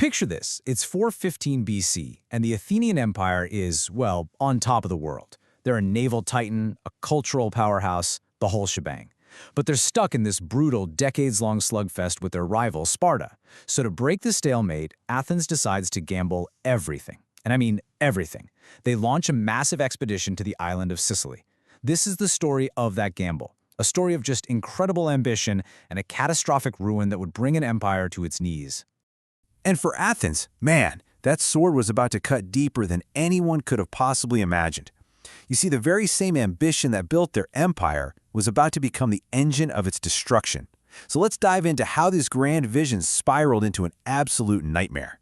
Picture this, it's 415 BC, and the Athenian Empire is, well, on top of the world. They're a naval titan, a cultural powerhouse, the whole shebang. But they're stuck in this brutal, decades-long slugfest with their rival, Sparta. So to break the stalemate, Athens decides to gamble everything. And I mean everything. They launch a massive expedition to the island of Sicily. This is the story of that gamble, a story of just incredible ambition and a catastrophic ruin that would bring an empire to its knees. And for Athens, man, that sword was about to cut deeper than anyone could have possibly imagined. You see, the very same ambition that built their empire was about to become the engine of its destruction. So let's dive into how this grand vision spiraled into an absolute nightmare.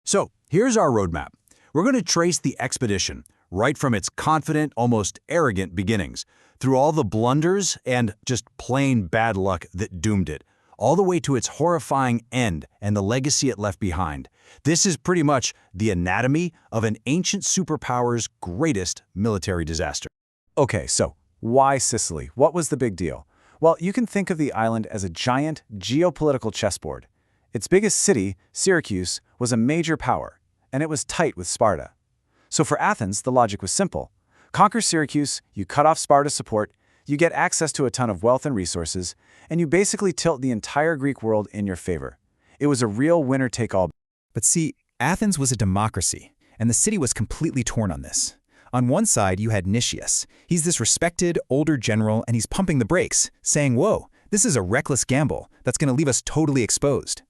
So here's our roadmap. We're going to trace the expedition, right from its confident, almost arrogant beginnings, through all the blunders and just plain bad luck that doomed it, all the way to its horrifying end and the legacy it left behind. This is pretty much the anatomy of an ancient superpower's greatest military disaster. Okay, so why Sicily? What was the big deal? Well, you can think of the island as a giant geopolitical chessboard. Its biggest city, Syracuse, was a major power, and it was tight with Sparta. So for Athens, the logic was simple. Conquer Syracuse, you cut off Sparta's support, you get access to a ton of wealth and resources, and you basically tilt the entire Greek world in your favor. It was a real winner-take-all. But see, Athens was a democracy, and the city was completely torn on this. On one side, you had Nicias. He's this respected, older general, and he's pumping the brakes, saying, whoa, this is a reckless gamble that's going to leave us totally exposed.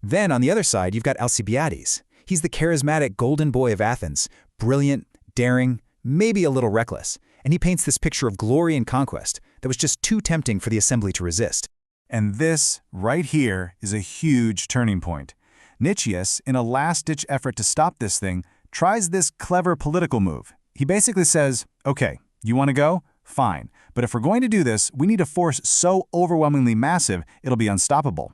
Then, on the other side, you've got Alcibiades. He's the charismatic golden boy of Athens, brilliant, daring, maybe a little reckless, and he paints this picture of glory and conquest that was just too tempting for the assembly to resist. And this, right here, is a huge turning point. Nicias, in a last-ditch effort to stop this thing, tries this clever political move. He basically says, okay, you want to go? Fine. But if we're going to do this, we need a force so overwhelmingly massive, it'll be unstoppable.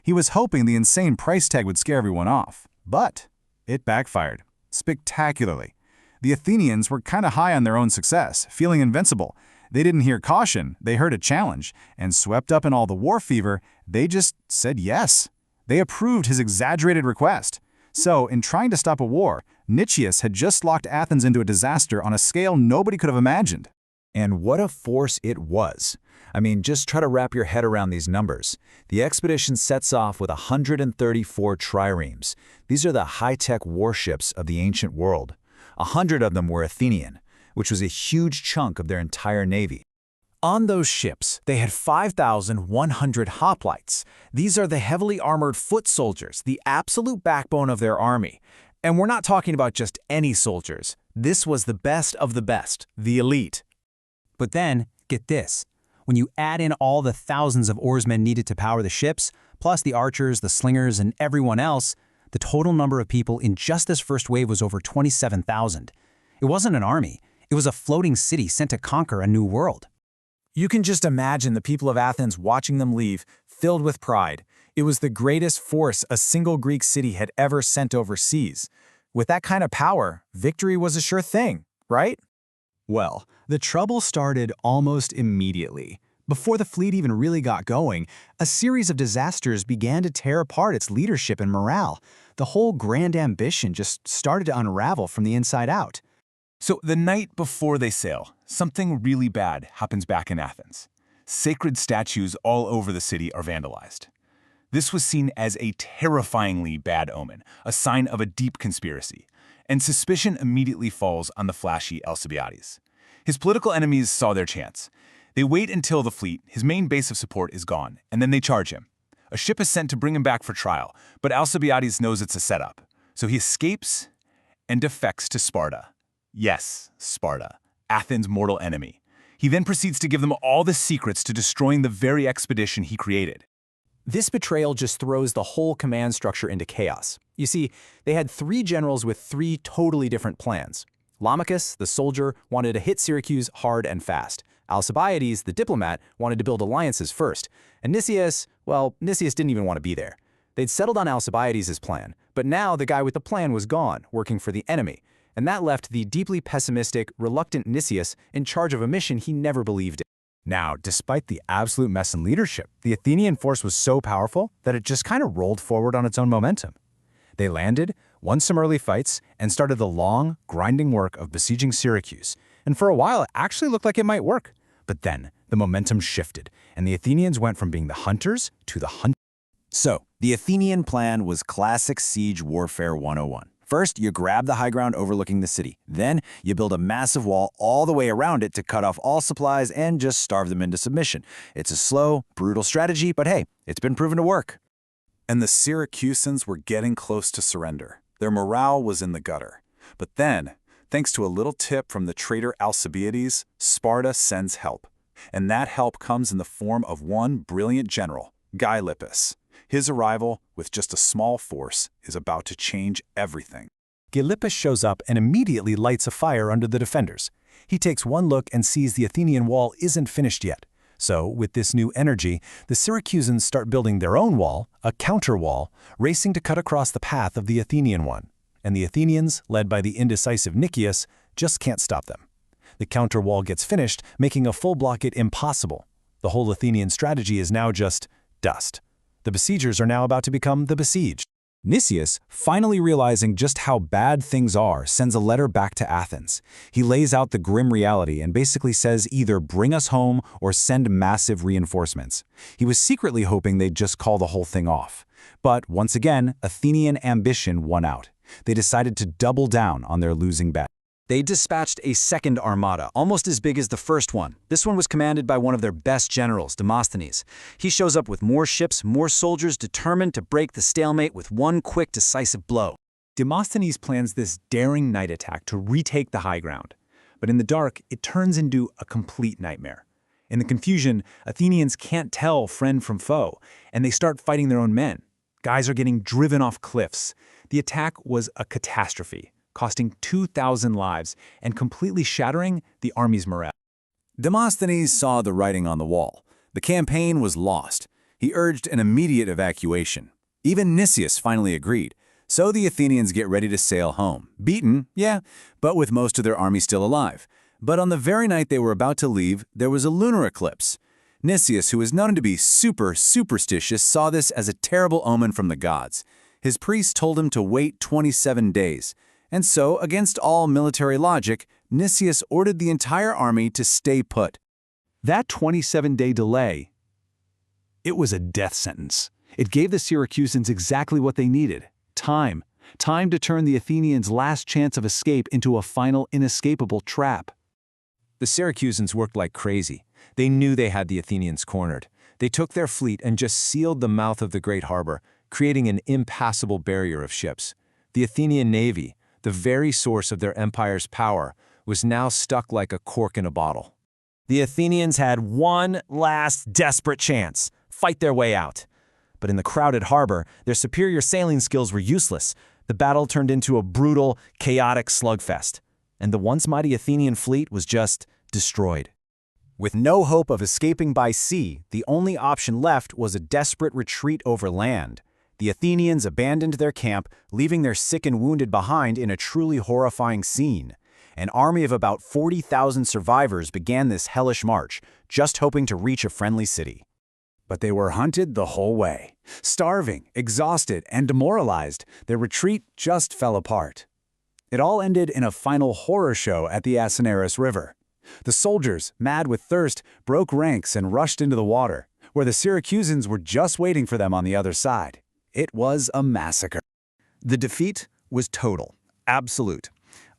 He was hoping the insane price tag would scare everyone off. But it backfired. Spectacularly. The Athenians were kind of high on their own success, feeling invincible. They didn't hear caution, they heard a challenge, and swept up in all the war fever, they just said yes. They approved his exaggerated request. So, in trying to stop a war, Nicias had just locked Athens into a disaster on a scale nobody could have imagined. And what a force it was. I mean, just try to wrap your head around these numbers. The expedition sets off with 134 triremes. These are the high-tech warships of the ancient world. 100 of them were Athenian, which was a huge chunk of their entire navy. On those ships, they had 5,100 hoplites. These are the heavily armored foot soldiers, the absolute backbone of their army. And we're not talking about just any soldiers. This was the best of the best, the elite. But then, get this. When you add in all the thousands of oarsmen needed to power the ships, plus the archers, the slingers, and everyone else, the total number of people in just this first wave was over 27,000. It wasn't an army. It was a floating city sent to conquer a new world. You can just imagine the people of Athens watching them leave, filled with pride. It was the greatest force a single Greek city had ever sent overseas. With that kind of power, victory was a sure thing, right? Well, the trouble started almost immediately. Before the fleet even really got going, a series of disasters began to tear apart its leadership and morale. The whole grand ambition just started to unravel from the inside out. So the night before they sail, something really bad happens back in Athens. Sacred statues all over the city are vandalized. This was seen as a terrifyingly bad omen, a sign of a deep conspiracy, and suspicion immediately falls on the flashy Alcibiades. His political enemies saw their chance. They wait until the fleet, his main base of support, is gone, and then they charge him. A ship is sent to bring him back for trial, but Alcibiades knows it's a setup, so he escapes and defects to Sparta. Yes, Sparta, Athens' mortal enemy. He then proceeds to give them all the secrets to destroying the very expedition he created. This betrayal just throws the whole command structure into chaos. You see, they had 3 generals with 3 totally different plans. Lamachus, the soldier, wanted to hit Syracuse hard and fast. Alcibiades, the diplomat, wanted to build alliances first. And Nicias, well, Nicias didn't even want to be there. They'd settled on Alcibiades' plan, but now the guy with the plan was gone, working for the enemy. And that left the deeply pessimistic, reluctant Nicias in charge of a mission he never believed in. Now, despite the absolute mess in leadership, the Athenian force was so powerful that it just kind of rolled forward on its own momentum. They landed, won some early fights, and started the long, grinding work of besieging Syracuse. And for a while, it actually looked like it might work. But then, the momentum shifted, and the Athenians went from being the hunters to the hunters. So, the Athenian plan was classic siege warfare 101. First, you grab the high ground overlooking the city. Then, you build a massive wall all the way around it to cut off all supplies and just starve them into submission. It's a slow, brutal strategy, but hey, it's been proven to work. And the Syracusans were getting close to surrender. Their morale was in the gutter. But then, thanks to a little tip from the traitor Alcibiades, Sparta sends help. And that help comes in the form of one brilliant general, Gylippus. His arrival, with just a small force, is about to change everything. Gylippus shows up and immediately lights a fire under the defenders. He takes one look and sees the Athenian wall isn't finished yet. So, with this new energy, the Syracusans start building their own wall, a counter-wall, racing to cut across the path of the Athenian one. And the Athenians, led by the indecisive Nicias, just can't stop them. The counter-wall gets finished, making a full blockade impossible. The whole Athenian strategy is now just dust. The besiegers are now about to become the besieged. Nicias, finally realizing just how bad things are, sends a letter back to Athens. He lays out the grim reality and basically says either bring us home or send massive reinforcements. He was secretly hoping they'd just call the whole thing off. But once again, Athenian ambition won out. They decided to double down on their losing bet. They dispatched a second armada, almost as big as the first one. This one was commanded by one of their best generals, Demosthenes. He shows up with more ships, more soldiers, determined to break the stalemate with one quick, decisive blow. Demosthenes plans this daring night attack to retake the high ground. But in the dark, it turns into a complete nightmare. In the confusion, Athenians can't tell friend from foe, and they start fighting their own men. Guys are getting driven off cliffs. The attack was a catastrophe, costing 2,000 lives and completely shattering the army's morale. Demosthenes saw the writing on the wall. The campaign was lost. He urged an immediate evacuation. Even Nicias finally agreed. So the Athenians get ready to sail home. Beaten, yeah, but with most of their army still alive. But on the very night they were about to leave, there was a lunar eclipse. Nicias, who is known to be superstitious, saw this as a terrible omen from the gods. His priest told him to wait 27 days. And so, against all military logic, Nicias ordered the entire army to stay put. That 27-day delay, it was a death sentence. It gave the Syracusans exactly what they needed: time. Time to turn the Athenians' last chance of escape into a final inescapable trap. The Syracusans worked like crazy. They knew they had the Athenians cornered. They took their fleet and just sealed the mouth of the great harbor, creating an impassable barrier of ships. The Athenian navy, the very source of their empire's power, was now stuck like a cork in a bottle. The Athenians had one last desperate chance: fight their way out. But in the crowded harbor, their superior sailing skills were useless. The battle turned into a brutal, chaotic slugfest, and the once mighty Athenian fleet was just destroyed. With no hope of escaping by sea, the only option left was a desperate retreat over land. The Athenians abandoned their camp, leaving their sick and wounded behind in a truly horrifying scene. An army of about 40,000 survivors began this hellish march, just hoping to reach a friendly city. But they were hunted the whole way. Starving, exhausted, and demoralized, their retreat just fell apart. It all ended in a final horror show at the Acinarus River. The soldiers, mad with thirst, broke ranks and rushed into the water, where the Syracusans were just waiting for them on the other side. It was a massacre. The defeat was total, absolute.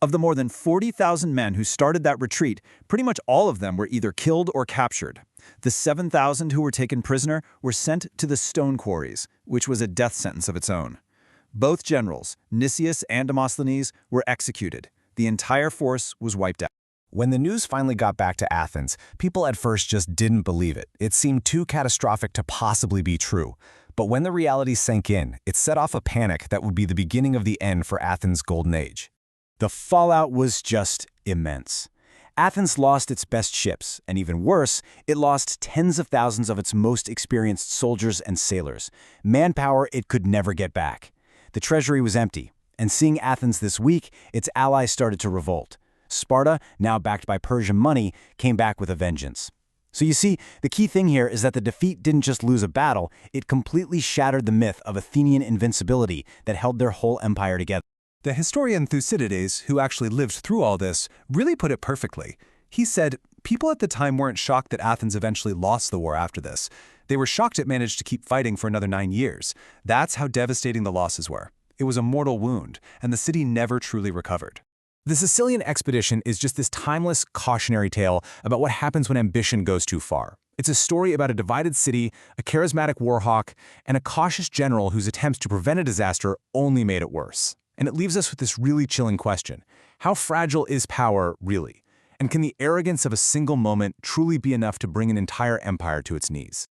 Of the more than 40,000 men who started that retreat, pretty much all of them were either killed or captured. The 7,000 who were taken prisoner were sent to the stone quarries, which was a death sentence of its own. Both generals, Nicias and Demosthenes, were executed. The entire force was wiped out. When the news finally got back to Athens, people at first just didn't believe it. It seemed too catastrophic to possibly be true. But when the reality sank in, it set off a panic that would be the beginning of the end for Athens' golden age. The fallout was just immense. Athens lost its best ships, and even worse, it lost tens of thousands of its most experienced soldiers and sailors, manpower it could never get back. The treasury was empty, and seeing Athens this weak, its allies started to revolt. Sparta, now backed by Persian money, came back with a vengeance. So you see, the key thing here is that the defeat didn't just lose a battle, it completely shattered the myth of Athenian invincibility that held their whole empire together. The historian Thucydides, who actually lived through all this, really put it perfectly. He said, people at the time weren't shocked that Athens eventually lost the war after this. They were shocked it managed to keep fighting for another 9 years. That's how devastating the losses were. It was a mortal wound, and the city never truly recovered. The Sicilian Expedition is just this timeless cautionary tale about what happens when ambition goes too far. It's a story about a divided city, a charismatic war hawk, and a cautious general whose attempts to prevent a disaster only made it worse. And it leaves us with this really chilling question. How fragile is power, really? And can the arrogance of a single moment truly be enough to bring an entire empire to its knees?